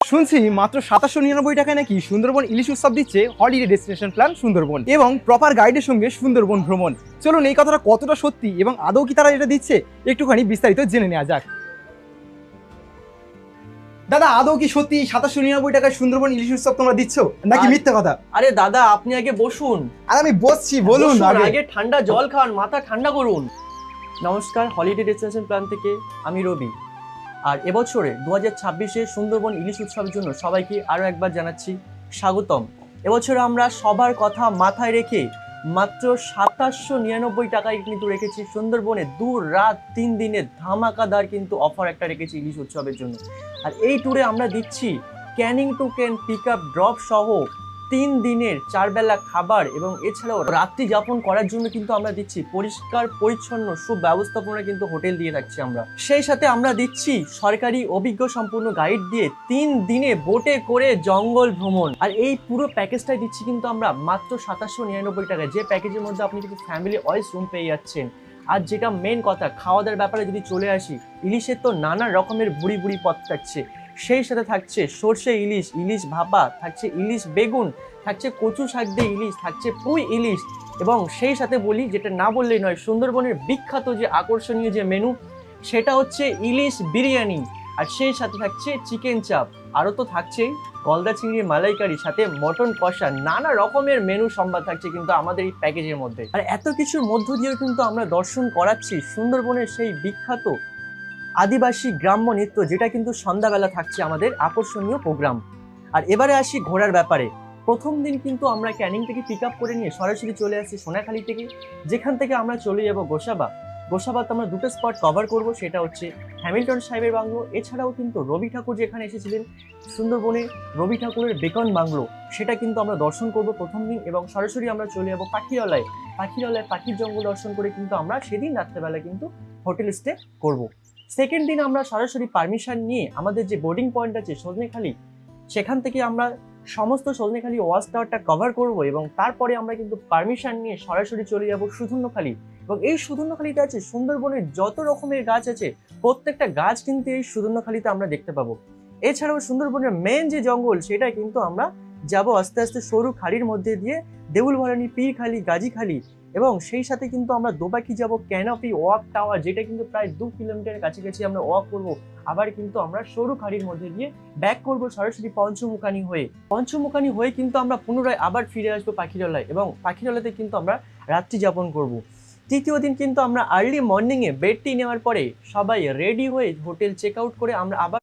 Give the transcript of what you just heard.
শুনছি মাত্র 2799 টাকায় নাকি সুন্দরবন ইলিশ উৎসব দিচ্ছে হলিডে ডেস্টিনেশন প্ল্যান সুন্দরবন এবং প্রপার গাইডের সঙ্গে সুন্দরবন ভ্রমণ। চলুন এই কথাটা কতটা সত্যি এবং আদৌ কি তারা এটা দিচ্ছে একটুখানি বিস্তারিত জেনে নেওয়া যাক। দাদা, আদৌ কি সত্যি 2799 টাকায় সুন্দরবন ইলিশ উৎসব তোমরা দিচ্ছ নাকি মিথ্যা কথা? আরে দাদা, আপনি আগে বসুন। আর আমি বসছি, বলুন আগে ঠান্ডা জল খান, মাথা ঠান্ডা করুন। নমস্কার, হলিডে ডেস্টিনেশন প্ল্যান থেকে আমি রবি। আর এবছরে 2026-এ সুন্দরবন ইলিশ উৎসবের জন্য সবাইকে আরও একবার জানাচ্ছি স্বাগতম। এবছরে আমরা সবার কথা মাথায় রেখে মাত্র 2799 টাকায় কিন্তু রেখেছি সুন্দরবনে 2 রাত 3 দিনের ধামাকাদার কিন্তু অফার একটা রেখেছি ইলিশ উৎসবের জন্য। আর এই ট্যুরে আমরা দিচ্ছি ক্যানিং টু ক্যান পিক আপ ড্রপ সহ 3 দিনের 4 বেলা খাবার এবং এছাড়াও রাত্রি যাপন করার জন্য কিন্তু আমরা দিচ্ছি পরিষ্কার পরিচ্ছন্ন সুব্যবস্থাপনা কিন্তু হোটেল দিয়ে থাকছি আমরা। সেই সাথে আমরা দিচ্ছি সরকারি অভিজ্ঞ সম্পূর্ণ গাইড দিয়ে 3 দিনে বোটে করে জঙ্গল ভ্রমণ। আর এই পুরো প্যাকেজটাই দিচ্ছি কিন্তু আমরা মাত্র 2799 টাকায়, যে প্যাকেজের মধ্যে আপনি কিন্তু ফ্যামিলি ওয়াইজ রুম পেয়ে যাচ্ছেন। আর যেটা মেন কথা, খাওয়া দাওয়ার ব্যাপারে যদি চলে আসি, ইলিশের তো নানা রকমের বুড়ি বুড়ি পদ থাকছে। সেই সাথে থাকছে সর্ষে ইলিশ, ইলিশ ভাপা, থাকছে ইলিশ বেগুন, থাকছে কচু শাক দিয়ে ইলিশ, থাকছে পুঁই ইলিশ এবং সেই সাথে বলি, যেটা না বললেই নয়, সুন্দরবনের বিখ্যাত যে আকর্ষণীয় যে মেনু সেটা হচ্ছে ইলিশ বিরিয়ানি। আর সেই সাথে থাকছে চিকেন চাপ, আরও তো থাকছেই গলদা চিংড়ির মালাইকারি, সাথে মটন কষা, নানা রকমের মেনু সম্ভার থাকছে কিন্তু আমাদের এই প্যাকেজের মধ্যে। আর এত কিছুর মধ্য দিয়েও কিন্তু আমরা দর্শন করাচ্ছি সুন্দরবনের সেই বিখ্যাত আদিবাসী গ্রাম্য নৃত্য, যেটা কিন্তু সন্ধ্যাবেলা থাকছে আমাদের আকর্ষণীয় প্রোগ্রাম। আর এবারে আসি ঘোরার ব্যাপারে। প্রথম দিন কিন্তু আমরা ক্যানিং থেকে পিক আপ করে নিয়ে সরাসরি চলে আসছি সোনাখালি থেকে, যেখান থেকে আমরা চলে যাব গোসাবা। গোসাবাতে আমরা দুটো স্পট কভার করব, সেটা হচ্ছে হ্যামিল্টন সাহেবের বাংলো, এছাড়াও কিন্তু রবি ঠাকুর যেখানে এসেছিলেন সুন্দরবনে, রবি ঠাকুরের বেকন বাংলো, সেটা কিন্তু আমরা দর্শন করব প্রথম দিন। এবং সরাসরি আমরা চলে যাব পাখিরালয়। পাখির জঙ্গল দর্শন করে কিন্তু আমরা সেদিন রাত্রেবেলা কিন্তু হোটেল স্টে করব। সেকেন্ড দিন আমরা সরাসরি পারমিশন নিয়ে আমাদের যে বোর্ডিং পয়েন্ট আছে সজনেখালি, সেখান থেকে আমরা সমস্ত সজনেখালি ওয়াচ টাওয়ারটা কভার করব এবং তারপরে আমরা কিন্তু পারমিশন নিয়ে সরাসরি চলে যাব সুধন্যখালি। এবং এই সুধন্যখালিতে আছে সুন্দরবনের যত রকমের গাছ আছে, প্রত্যেকটা গাছ কিন্তু এই সুধন্যখালিতে আমরা দেখতে পাবো। এছাড়াও সুন্দরবনের মেন যে জঙ্গল, সেটা কিন্তু আমরা যাব আস্তে আস্তে সরু খাড়ির মধ্যে দিয়ে দেউলভরানি, পীরখালি, গাজীখালি এবং সেই সাথে কিন্তু আমরা দোবাকি যাব ক্যানপি ওয়াক টাওয়ার, যেটা কিন্তু প্রায় 2 কিলোমিটারের কাছাকাছি আমরা ওয়াক করব। আবার কিন্তু আমরা সরু খাড়ির মধ্যে দিয়ে ব্যাক করব সরাসরি পঞ্চমুখানি হয়ে কিন্তু আমরা পুনরায় আবার ফিরে আসবো পাখিরালয় এবং পাখিরালয়তে কিন্তু আমরা রাত্রি যাপন করব। তৃতীয় দিন কিন্তু আমরা আর্লি মর্নিংয়ে বেড টি নেওয়ার পরে সবাই রেডি হয়ে হোটেল চেক আউট করে আমরা আবার